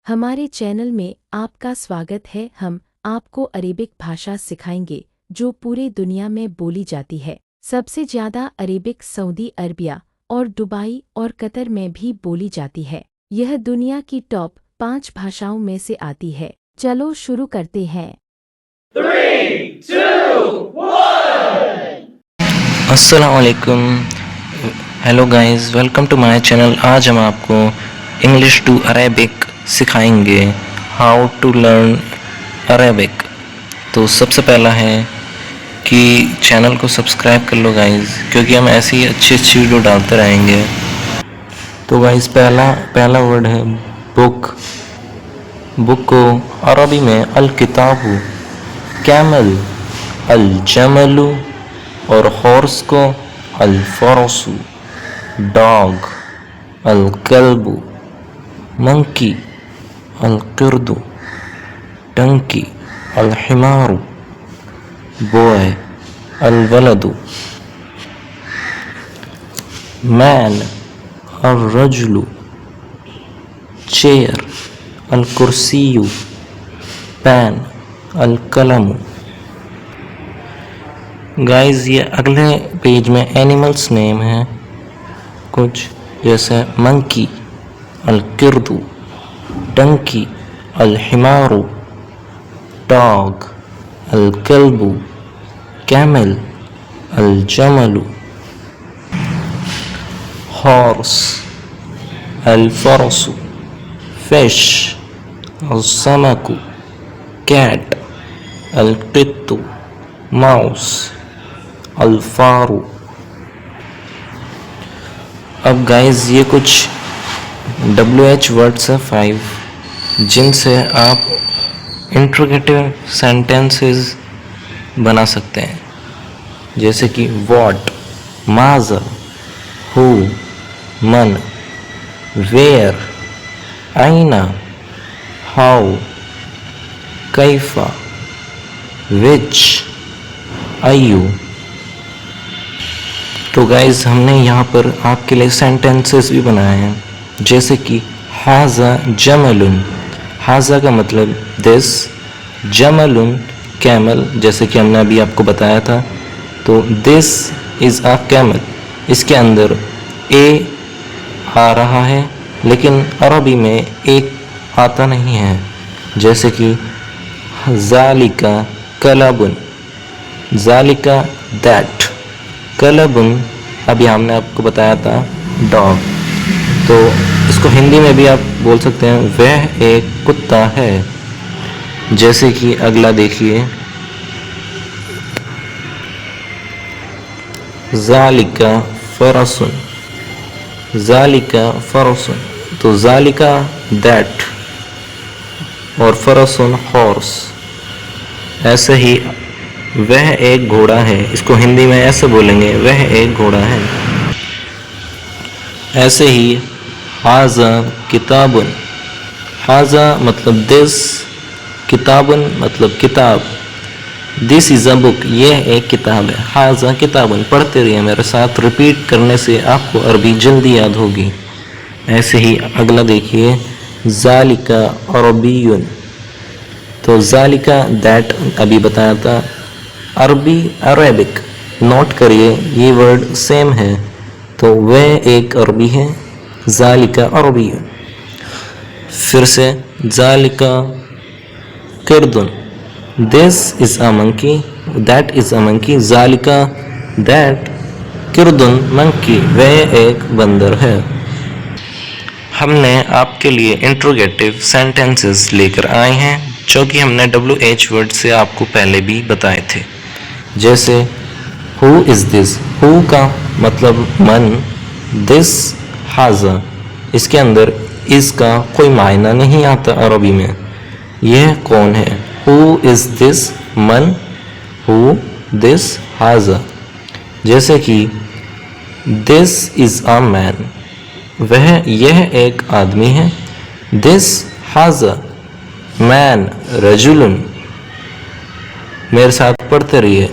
हमारे चैनल में आपका स्वागत है। हम आपको अरेबिक भाषा सिखाएंगे जो पूरी दुनिया में बोली जाती है। सबसे ज़्यादा अरेबिक सऊदी अरबिया और दुबई और कतर में भी बोली जाती है। यह दुनिया की टॉप 5 भाषाओं में से आती है। चलो शुरू करते हैं। 3, 2, 1। अस्सलामुअलैकुम। Hello guys, welcome to my channel. आज हम आपको इंग्लिश टू अरेबिक सिखाएंगे, हाउ टू लर्न अरेबिक। तो सबसे पहला है कि चैनल को सब्सक्राइब कर लो गाइस, क्योंकि हम ऐसी अच्छी वीडियो डालते रहेंगे। तो गाइस पहला वर्ड है बुक। बुक को अरबी में अल किताबु, कैमल अल जमलु और हॉर्स को अल फरसु, डॉग अल कल्बु, मंकी अल किर्दु, डंकी अल हिमारु, बॉय अल वलदु, मैन अल रजुलु, चेयर अल कुर्सियु, पेन अल कलमु। गाइस, ये अगले पेज में एनिमल्स नेम है कुछ, जैसे मंकी अल किर्दु, डंकी अल हिमारु, डॉग अल कल्बु, कैमल अल जमलु, हॉर्स अल फरसु, फिश अल समकु, कैट अल टित्तु, माउस अल फारू। अब गाइस, ये कुछ WH वर्ड्स है 5, जिनसे आप इंट्रोगेटिव सेंटेंसेस बना सकते हैं, जैसे कि व्हाट, माज़ा, हु, मन, वेयर, आइना, हाउ, कैफा, विच, आयु। तो गाइज, हमने यहाँ पर आपके लिए सेंटेंसेस भी बनाए हैं, जैसे कि हाजा जमलुन। हाजा का मतलब दिस, जमलुन कैमल, जैसे कि हमने अभी आपको बताया था। तो दिस इज़ अ कैमल, इसके अंदर ए आ रहा है, लेकिन अरबी में एक आता नहीं है, जैसे कि ज़ालिका कलबुन, ज़ालिका दैट, कलबुन अभी हमने आपको बताया था डॉग। तो इसको हिंदी में भी आप बोल सकते हैं वह एक कुत्ता है, जैसे कि अगला देखिए, ज़ालिका फरसुन, ज़ालिका फरसुन। तो ज़ालिका दैट और फरसुन हॉर्स। ऐसे ही वह एक घोड़ा है, इसको हिंदी में ऐसे बोलेंगे वह एक घोड़ा है। ऐसे ही हाजा किताबुन, हाजा मतलब दिस, किताबुन मतलब किताब, दिस इज़ अ बुक, यह एक किताब है। हाजा किताबुन, पढ़ते रहिए मेरे साथ, रिपीट करने से आपको अरबी जल्दी याद होगी। ऐसे ही अगला देखिए, ज़ालिका अरबियुन। तो ज़ालिका दैट अभी बताया था, अरबी अरेबिक, नोट करिए ये वर्ड सेम है, तो वह एक अरबी है, ज़ालिका अरबियुन। फिर से ज़ालिका किर्दुन, this is a monkey, that is a monkey, ज़ालिका दैट किर्दुन मंकी, वह एक बंदर है। हमने आपके लिए इंट्रोगेटिव सेंटेंसेस लेकर आए हैं, जो कि हमने WH वर्ड से आपको पहले भी बताए थे, जैसे हु इज़ दिस, हु का मतलब मन, दिस हाजा, इसके अंदर इसका कोई मायना नहीं आता अरबी में, यह कौन है। हु इज़ दिस मन, हु दिस हाजा। जैसे कि दिस इज़ अ मैन, यह एक आदमी है, दिस हाजा मैन रजुलन। मेरे साथ पढ़ते रहिए,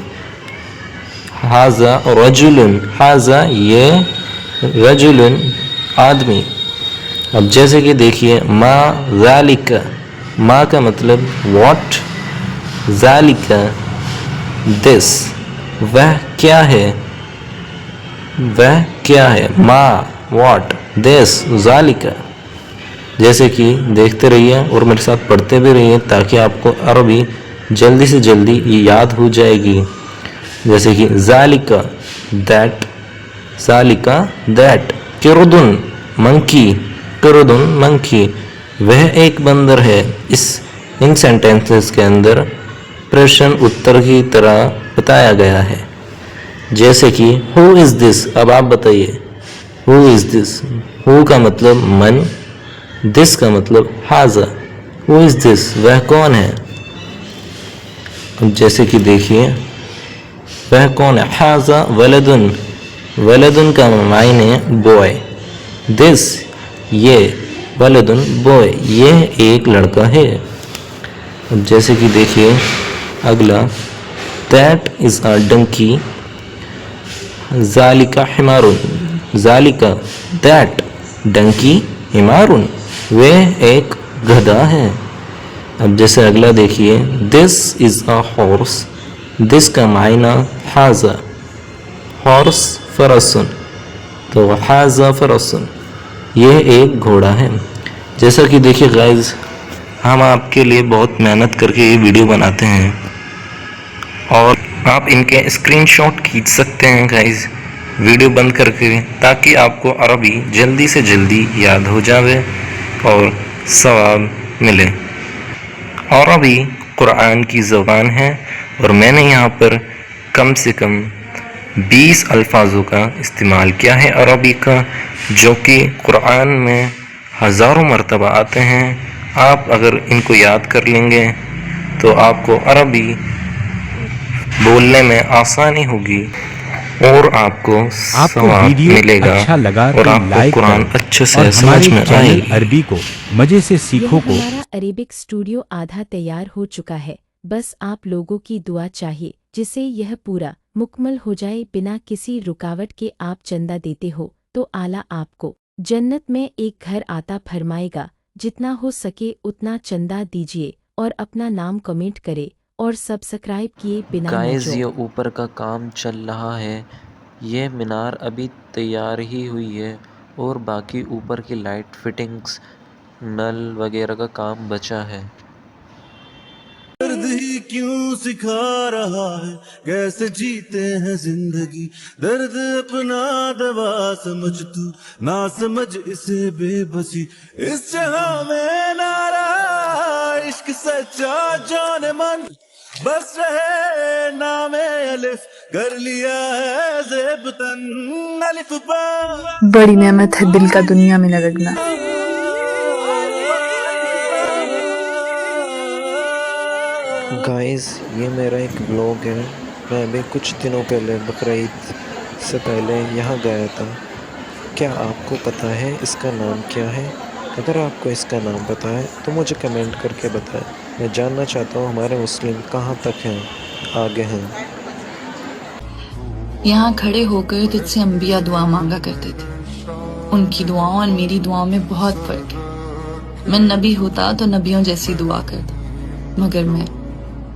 हाजा रजुलन, हाजा ये रजुलन आदमी, अब जैसे कि देखिए मा ज़ालिका, मा का मतलब व्हाट, ज़ालिका दिस, वह क्या है, वह क्या है, मा व्हाट, दिस ज़ालिका। जैसे कि देखते रहिए और मेरे साथ पढ़ते भी रहिए ताकि आपको अरबी जल्दी से जल्दी ये याद हो जाएगी। जैसे कि ज़ालिका दैट, ज़ालिका दैट, किरदुन मंकी, किरदुन मंकी, वह एक बंदर है। इन सेंटेंसेस के अंदर प्रश्न उत्तर की तरह बताया गया है। जैसे कि हु इज़ दिस, अब आप बताइए हु इज़ दिस। हु का मतलब मन, दिस का मतलब हाजा। हु इज़ दिस, वह कौन है। अब जैसे कि देखिए वह कौन है, हाजा वलदुन, वलदुन का मायने बॉय, दिस ये, वलदुन बॉय, ये एक लड़का है। अब जैसे कि देखिए अगला, दैट इज़ अ डंकी, ज़ालिका हिमारुन, ज़ालिका दैट डंकी हिमारुन, वे एक गधा है। अब जैसे अगला देखिए, this is a horse, this का मायना हाजा, हॉर्स फरसुन, तो हाजा फरसुन, यह एक घोड़ा है। जैसा कि देखिए गाइस, हम आपके लिए बहुत मेहनत करके ये वीडियो बनाते हैं और आप इनके स्क्रीनशॉट खींच सकते हैं गाइस वीडियो बंद करके, ताकि आपको अरबी जल्दी से जल्दी याद हो जावे और सवाब मिले। अरबी कुरान की ज़बान है और मैंने यहाँ पर कम से कम 20 अल्फाजों का इस्तेमाल किया है अरबी का, जो कि कुरान में हज़ारों मरतबा आते हैं। आप अगर इनको याद कर लेंगे तो आपको अरबी बोलने में आसानी होगी और आपको सवाब मिलेगा अच्छा लगा और तो आपको लाइक कुरान करें अच्छे और से समझ हमारे में चैनल आएगी। अरबी को मजे से सीखो यह को हमारा अरेबिक स्टूडियो आधा तैयार हो चुका है। बस आप लोगों की दुआ चाहिए, जिससे यह पूरा मुकम्मल हो जाए बिना किसी रुकावट के। आप चंदा देते हो तो आला आपको जन्नत में एक घर आता फरमाएगा। जितना हो सके उतना चंदा दीजिए और अपना नाम कमेंट करे और सब्सक्राइब किए बिना न गाइस जाओ। ये ऊपर का काम चल रहा है, यह मीनार अभी तैयार ही हुई है और बाकी ऊपर की लाइट फिटिंग्स, नल वगैरह का काम बचा है। दर्द ही क्यों सिखा रहा है कैसे जीते हैं जिंदगी, दर्द अपना दवा समझ तू ना समझ इसे बेबसी, इस जहां में ना रहा इश्क सच्चा जान मन, बस रहे नामे अलिफ कर लिया है जेब तन अलिफ बा। बड़ी नेमत है दिल का दुनिया में न लगना। गाइस ये मेरा एक ब्लॉग है। मैं अभी कुछ दिनों पहले बकरीद से पहले यहाँ गया था। क्या आपको पता है इसका नाम क्या है? अगर आपको इसका नाम पता है तो मुझे कमेंट करके बताएं। मैं जानना चाहता हूँ हमारे मुस्लिम कहाँ तक हैं, आगे हैं। यहाँ खड़े होकर तुझसे अंबिया दुआ मांगा करते थे। उनकी दुआओं और मेरी दुआओं में बहुत फर्क है। मैं नबी होता तो नबियों जैसी दुआ करता, मगर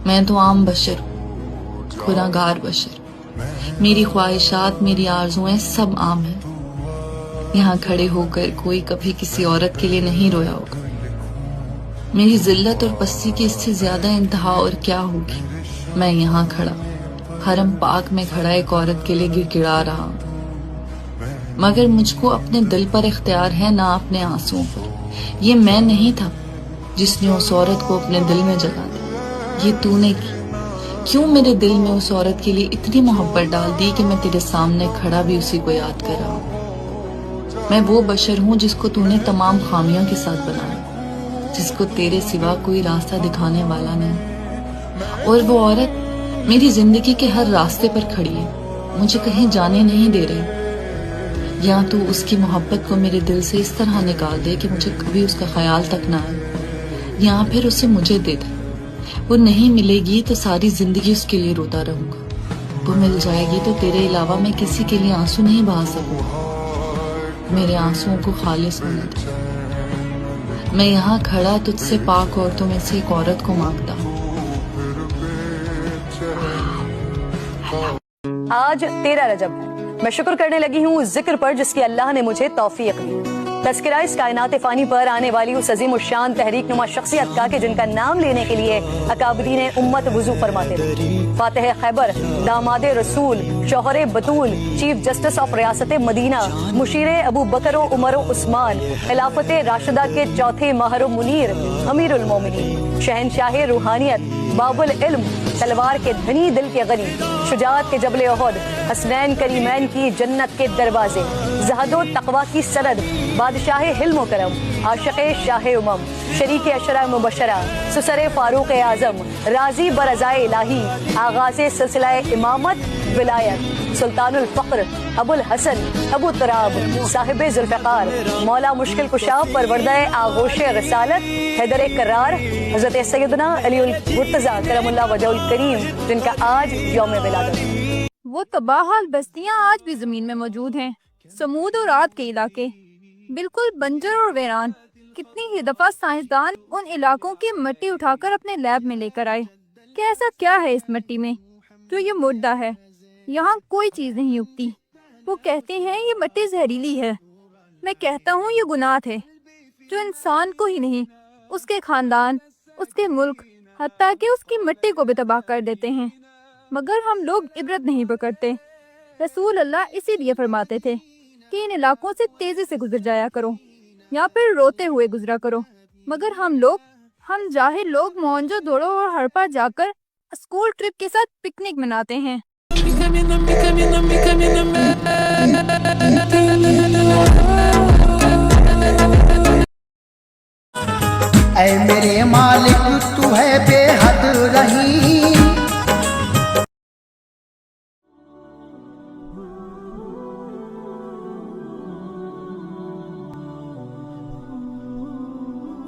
मैं तो आम बशर हूँ, गुनाहगार बशर। मेरी ख्वाहिशात, मेरी आरज़ुएं सब आम हैं। यहाँ खड़े होकर कोई कभी किसी औरत के लिए नहीं रोया होगा। मेरी जिल्लत और पस्ती की इससे ज्यादा इंतहा और क्या होगी। मैं यहाँ खड़ा हरम पाक में खड़ा एक औरत के लिए गिड़गिड़ा रहा हूँ, मगर मुझको अपने दिल पर इख्तियार है, ना अपने आंसुओं पर। ये मैं नहीं था जिसने उस औरत को अपने दिल में जगा दिया, ये तूने की। क्यों मेरे दिल में उस औरत के लिए इतनी मोहब्बत डाल दी कि मैं तेरे सामने खड़ा भी उसी को याद कर रहा हूँ। मैं वो बशर हूँ जिसको तूने तमाम खामियों के साथ बनाया, जिसको तेरे सिवा कोई रास्ता दिखाने वाला नहीं। और वो औरत मेरी जिंदगी के हर रास्ते पर खड़ी है, मुझे कहीं जाने नहीं दे रही। या तो उसकी मोहब्बत को मेरे दिल से इस तरह निकाल दे कि मुझे कभी उसका ख्याल तक ना आए, या फिर उसे मुझे दे दे। वो नहीं मिलेगी तो सारी जिंदगी उसके लिए रोता रहूंगा। वो मिल जाएगी तो तेरे अलावा मैं किसी के लिए आंसू नहीं बहा सकूंगा। मेरे आंसुओं को खालिस होने दे। मैं यहाँ खड़ा तुझसे पाक औरतों में से एक औरत को मांगता हूँ। आज 13 रजब है। मैं शुक्र करने लगी हूँ उस जिक्र पर जिसकी अल्लाह ने मुझे तौफीक दी। तज़किरा इस कायनात फ़ानी पर आने वाली उस अज़ीम उश शान तहरीक नुमा शख्सियत का कि जिनका नाम लेने के लिए अकाबरीन उम्मत वुज़ू फरमाते थे। फातिह खैबर, दामादे रसूल, शौहरे बतूल, चीफ जस्टिस ऑफ रियासत मदीना, मुशीरे अबू बकर उमर उस्मान, खिलाफत राशिदा के चौथे महर मुनीर, अमीरुल मोमिनीन, शहनशाह रूहानियत, बाबुल इल्म, तलवार के धनी दिल के गनी, शुजाअत के जबले ओहद, हसनैन करीमैन की जन्नत के दरवाजे, ज़हदो तक़वा की सनद, बादशाह हिल्म करम, आशिक़े शाह उमम, शरीक अशरा मुबशरा, सुसरे फारूक आज़म, राजी बरज़ाए इलाही, आगाज़े सिलसिला इमामत विलायत, सुल्तानुल फ़क्र, अबुल हसन, अबू तराब, साहिब जुल्फ़िकार, मौला मुश्किल कुशा, परवरदाए आगोशे रसालत, हैदर करार, हज़रत सैयदना अलीउल मुर्तज़ा करमुल्लाह वजहुल करीम, जिनका आज यौम विलादत है। वो तबाहाल बस्तियां आज भी जमीन में मौजूद हैं। समूद और आद के इलाके बिल्कुल बंजर और वीरान। कितनी ही दफा साइंसदान उन इलाकों की मिट्टी उठाकर अपने लैब में लेकर आए कि ऐसा क्या है इस मिट्टी में जो ये मुर्दा है, यहाँ कोई चीज नहीं उगती। वो कहते हैं ये मिट्टी जहरीली है। मैं कहता हूँ ये गुनाह है जो इंसान को ही नहीं, उसके खानदान, उसके मुल्क, हत्ता कि उसकी मिट्टी को भी तबाह कर देते हैं। मगर हम लोग इबरत नहीं पकड़ते। रसूल अल्लाह इसीलिए फरमाते थे कि इन इलाकों से तेजी से गुजर जाया करो या फिर रोते हुए गुजरा करो। मगर हम जाहिल लोग मोहनजो दड़ो और हड़प्पा जाकर स्कूल ट्रिप के साथ पिकनिक मनाते हैं। ऐ मेरे मालिक तू है बेहद रहीम।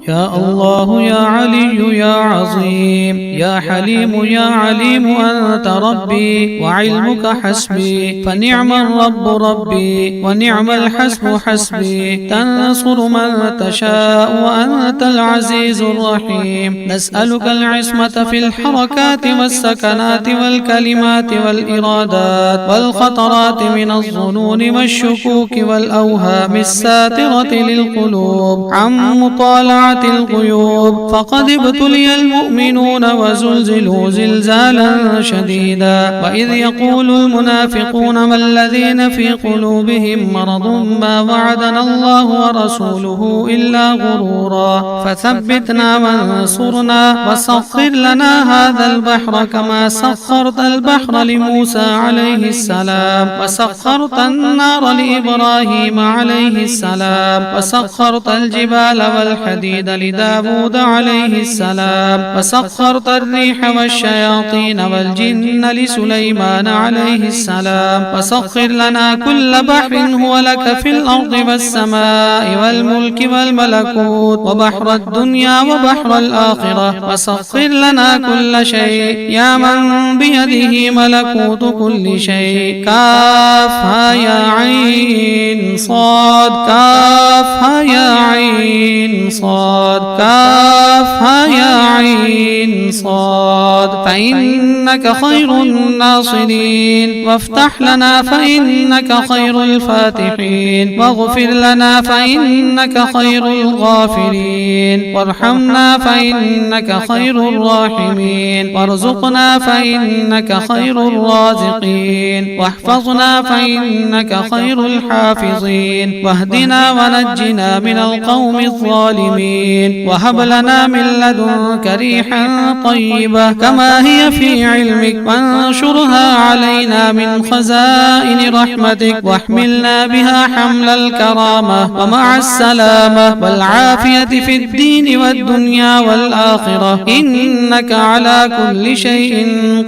या अल्लाह या अली या अज़ीम या हलीम या अलीम अंत रब्बी व इल्मुका हस्बी फनिअमर रब्बु रब्बी व निअमल हस्बु हस्बी तंसुरु मन तशाअ व अंतल अज़ीज़ुर रहीम नस्अलुकल इस्मत फिल हरकाति वस्सकनाति वल कलिमाति वल इरादात वल खतराति मिनज़ ज़ुनूनि वश्शुकूकि वल अवहामिस सातिरति लिल क़ुलूब अम मुतालअत الغيوب فقد ابتلي المؤمنون وزلزلوا زلزالا شديدا وإذ يقول المنافقون والذين في قلوبهم مرض ما وعدنا الله ورسوله إلا غرورا فثبتنا وانصرنا وسخر لنا هذا البحر كما سخرت البحر لموسى عليه السلام وسخرت النار لإبراهيم عليه السلام وسخرت الجبال والحديد لداود عليه السلام وسخرت الريح والشياطين والجن لسليمان عليه السلام وسخر لنا كل بحر هو لك في الأرض والسماء والملك والملكوت وبحر الدنيا وبحر الآخرة وسخر لنا كل شيء يا من بيده ملكوت كل شيء كافها يا عين صاد كافها يا عين صاد كافها يا عين صاد فإنك خير الناصرين وافتح لنا فإنك خير الفاتحين واغفر لنا فإنك خير الغافرين وارحمنا فإنك خير الراحمين وارزقنا فإنك خير الرازقين واحفظنا فإنك خير الحافظين واهدنا ونجنا من القوم الظالمين وهب لنا من لدنك ريحا طيبة كما هي في علمك وانشرها علينا من خزائن رحمتك واحملنا بها حمل الكرامة ومع السلامة والعافية في الدين والدنيا والآخرة إنك على كل شيء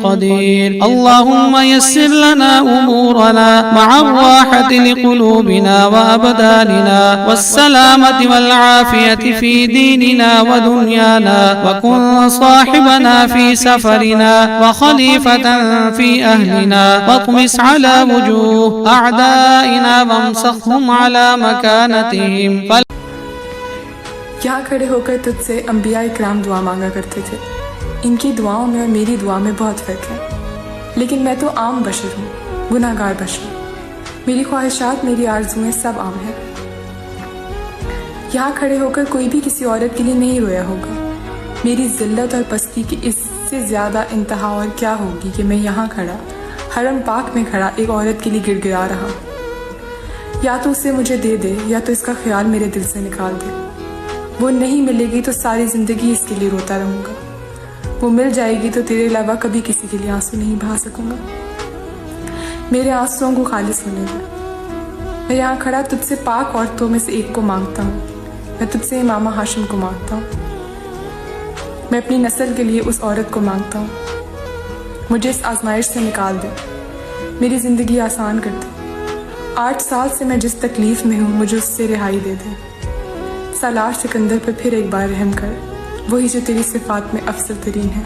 قدير اللهم يسر لنا أمورنا مع الراحة لقلوبنا وأبداننا والسلامة والعافية في ديننا ودنيانا وكن صاحبنا في سفرنا وخليفة في أهلنا واطمس على وجوه أعدائنا وامسخهم على مكانتهم यहाँ खड़े होकर तुझसे अंबिया इकराम दुआ मांगा करते थे। इनकी दुआओं में और मेरी दुआ में बहुत फ़र्क है, लेकिन मैं तो आम बशर हूँ, गुनाहगार बशर। मेरी ख्वाहिशात, मेरी आरज़ुएं सब आम हैं। यहाँ खड़े होकर कोई भी किसी औरत के लिए नहीं रोया होगा। मेरी ज़िल्लत और पस्ती की इससे ज़्यादा इंतहा और क्या होगी कि मैं यहाँ खड़ा, हरम पाक में खड़ा एक औरत के लिए गिड़गिड़ा रहा। या तो उसे मुझे दे दे, या तो इसका ख्याल मेरे दिल से निकाल दे। वो नहीं मिलेगी तो सारी ज़िंदगी इसके लिए रोता रहूँगा। वो मिल जाएगी तो तेरे अलावा कभी किसी के लिए आंसू नहीं बहा सकूँगा। मेरे आंसुओं को खालिस होने दे। मैं यहाँ खड़ा तुझसे पाक औरतों में से एक को मांगता हूँ। मैं तुझसे इमामा हाशिम को मांगता हूँ। मैं अपनी नस्ल के लिए उस औरत को मांगता हूँ। मुझे इस आजमाइश से निकाल दे, मेरी ज़िंदगी आसान कर दे। 8 साल से मैं जिस तकलीफ़ में हूँ, मुझे उससे रिहाई दे दे। सालार सिकंदर पर फिर एक बार रहम कर, वही जो तेरी सिफ़ात में अफसल तरीन है।